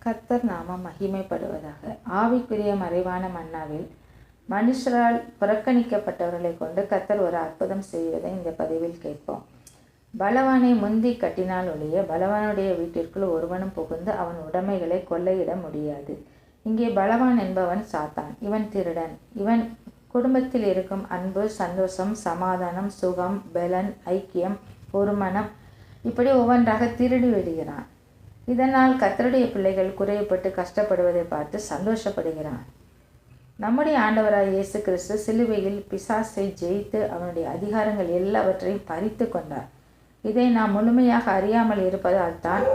கர்த்தர் நாமம் மகிமைப்படுவதாக. ஆவிக்குரிய மறைவான மன்னாவில் மனுஷரால் புறக்கணிக்கப்பட்டவர்களை கொண்டு கர்த்தர் ஒரு அற்புதம் செய்வதை இந்த பதிவில் கேட்போம். பலவானை முந்தி கட்டினால் ஒழிய பலவானுடைய வீட்டிற்குள் ஒருவனும் புகுந்து அவன் உடைமைகளை கொள்ளையிட முடியாது. இங்கே பலவான் என்பவன் சாத்தான். இவன் திருடன். இவன் குடும்பத்தில் இருக்கும் அன்பு, சந்தோஷம், சமாதானம், சுகம், பலன், ஐக்கியம், ஒருமனம் இப்படி ஒவ்வொன்றாக திருடி விடுகிறான். இதனால் கர்த்தருடைய பிள்ளைகள் குறையப்பட்டு கஷ்டப்படுவதை பார்த்து சந்தோஷப்படுகிறான். நம்முடைய ஆண்டவராய் இயேசு கிறிஸ்து சிலுவையில் பிசாசை ஜெயித்து அவனுடைய அதிகாரங்கள் எல்லாவற்றையும் பறித்து கொண்டார். இதை நாம் முழுமையாக அறியாமல் இருப்பதால் தான்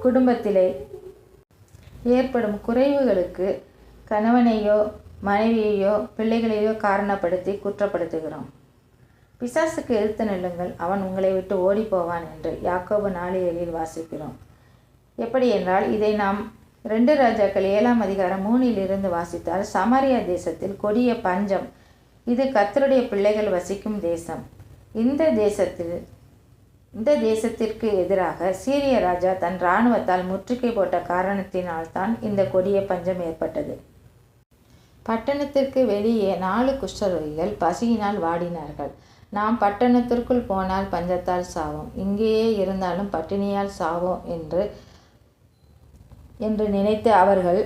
குடும்பத்திலே ஏற்படும் குறைவுகளுக்கு கணவனையோ மனைவியையோ பிள்ளைகளையோ காரணப்படுத்தி குற்றப்படுத்துகிறோம். பிசாசுக்கு எதிர்த்து நில்லுங்கள், அவன் உங்களை விட்டு ஓடி போவான் என்று யாக்கோபு 4:7 வாசிக்கிறோம். எப்படி என்றால் இதை நாம் 2 ராஜாக்கள் 7ஆம் அதிகாரம் 3 வாசித்தால், சமாரியா தேசத்தில் கொடிய பஞ்சம். இது கர்த்தருடைய பிள்ளைகள் வசிக்கும் தேசம். இந்த தேசத்திற்கு எதிராக சீரிய ராஜா தன் இராணுவத்தால் முற்றுகை போட்ட காரணத்தினால்தான் இந்த கொடிய பஞ்சம் ஏற்பட்டது. பட்டணத்திற்கு வெளியே 4 குஷ்டரோகிகள் பசியினால் வாடினார்கள். நாம் பட்டணத்திற்குள் போனால் பஞ்சத்தால் சாவோம், இங்கேயே இருந்தாலும் பட்டினியால் சாவோம் என்று நினைத்து அவர்கள்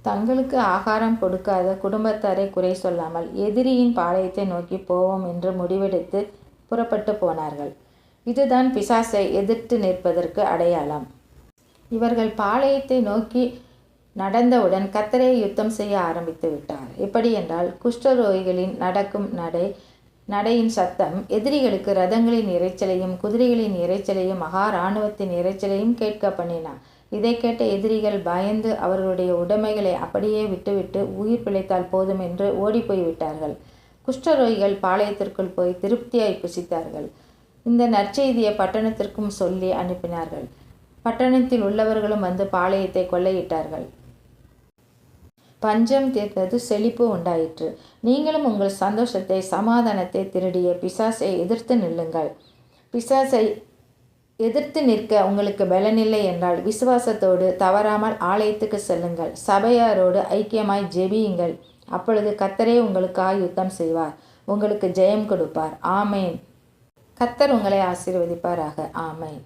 தங்களுக்கு ஆகாரம் கொடுக்காத குடும்பத்தாரை குறை சொல்லாமல் எதிரியின் பாளையத்தை நோக்கி போவோம் என்று முடிவெடுத்து புறப்பட்டு போனார்கள். இதுதான் பிசாசை எதிர்த்து நிற்பதற்கு அடையாளம். இவர்கள் பாளையத்தை நோக்கி நடந்தவுடன் கர்த்தரே யுத்தம் செய்ய ஆரம்பித்து விட்டார். எப்படி என்றால், குஷ்டரோகிகளின் நடக்கும் நடையின் சத்தம் எதிரிகளுக்கு ரதங்களின் இரைச்சலையும் குதிரைகளின் இரைச்சலையும் மகா இராணுவத்தின் இரைச்சலையும் கேட்க பண்ணினார். இதை கேட்ட எதிரிகள் பயந்து அவர்களுடைய உடைமைகளை அப்படியே விட்டுவிட்டு உயிர் பிழைத்தால் போதும் என்று ஓடிப்போய் விட்டார்கள். குஷ்டரோகிகள் பாளையத்திற்குள் போய் திருப்தியாய் புசித்தார்கள். இந்த நற்செய்தியை பட்டணத்திற்கும் சொல்லி அனுப்பினார்கள். பட்டணத்தில் உள்ளவர்களும் வந்து பாளையத்தை கொள்ளையிட்டார்கள். பஞ்சம் தீர்ந்தது, செழிப்பு உண்டாயிற்று. நீங்களும் உங்கள் சந்தோஷத்தை, சமாதானத்தை திருடிய பிசாசை எதிர்த்து நில்லுங்கள். பிசாசை எதிர்த்து நிற்க உங்களுக்கு பலனில்லை என்றால் விசுவாசத்தோடு தவறாமல் ஆலயத்துக்கு செல்லுங்கள். சபையாரோடு ஐக்கியமாய் ஜெபியுங்கள். அப்பொழுது கர்த்தரே உங்களுக்காக யுத்தம் செய்வார், உங்களுக்கு ஜெயம் கொடுப்பார். ஆமேன். கர்த்தர் உங்களை ஆசீர்வதிப்பாராக. ஆமேன்.